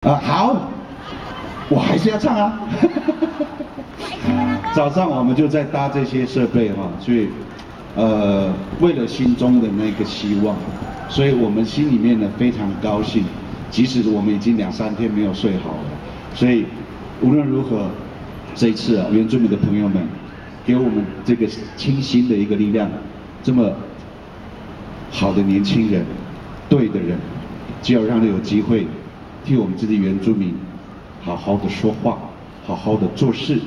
好，我还是要唱啊。早上我们就在搭这些设备哈，所以为了心中的那个希望，所以我们心里面呢非常高兴，即使我们已经2、3天没有睡好了，所以无论如何，这一次啊，原住民的朋友们给我们这个清新的一个力量，这么好的年轻人，对的人，只要让他有机会替我们这些原住民好好的说话，好好的做事，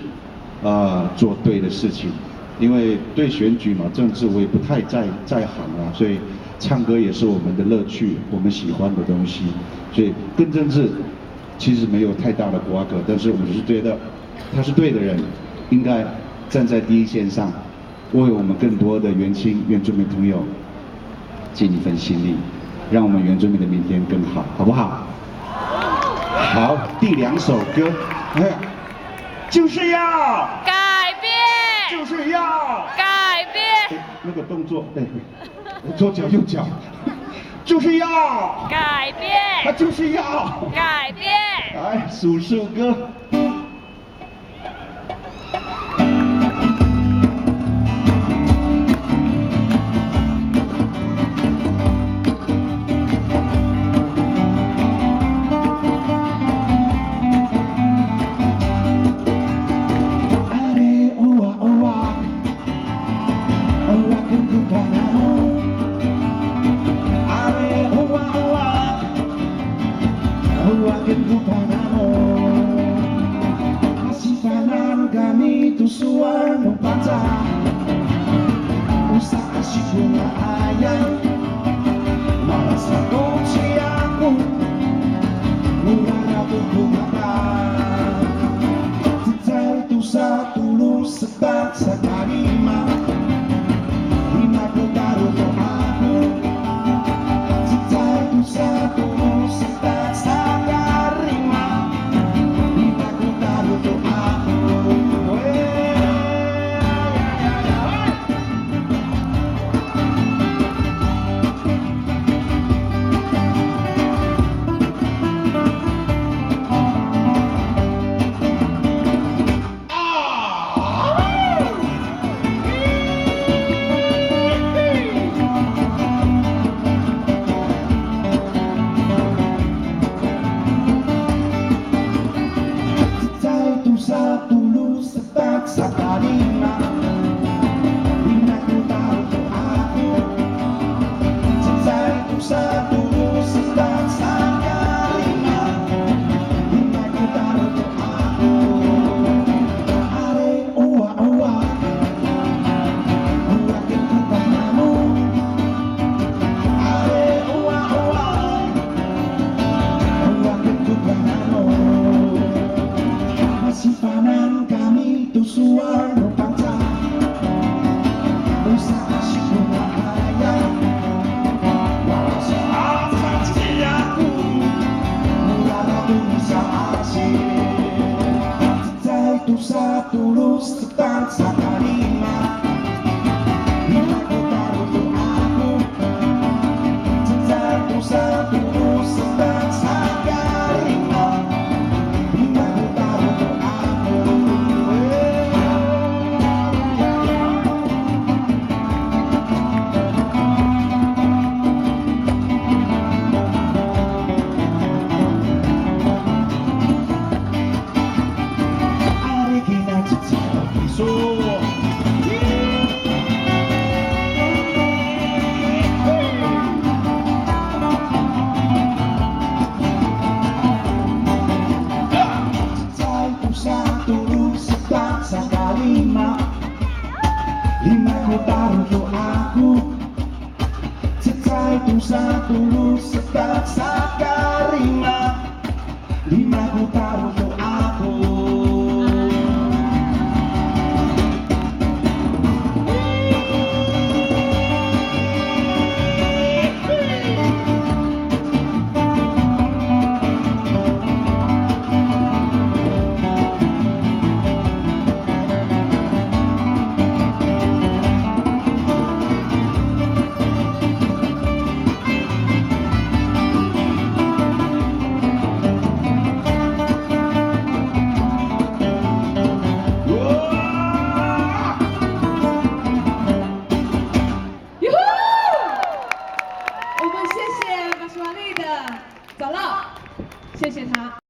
做对的事情。因为对选举嘛，政治我也不太在行啊，所以唱歌也是我们的乐趣，我们喜欢的东西。所以跟政治其实没有太大的瓜葛，但是我是觉得他是对的人，应该站在第一线上，为我们更多的原住民朋友尽一份心力，让我们原住民的明天更好，好不好？好，第2首歌，就是要改变，就是要改变，那个动作，对，左脚右脚，就是要改变，他就是要改变。来数数歌。Kami itu suara panjang, usaha si bunga ayam, merasa kunci aku, murah bunga. Cinta itu satu lu sebat sekali lima ku taruh doaku. Cinta itu satu lu sebat sekali lima ku taruh doaku. Simpanan kami itu suara panjang, usaha si bunga ayam, walau soal janji aku, murah bisa asing. Cinta itu satu lu setan sekali lima ku taruh doaku. Cinta itu satu lu setan sekali lima ku taruh doaku. Lima ku taruh doaku. Cinta itu satu lu sebat sekali lima ku taruh doaku. 喜欢丽的早漏，谢谢他。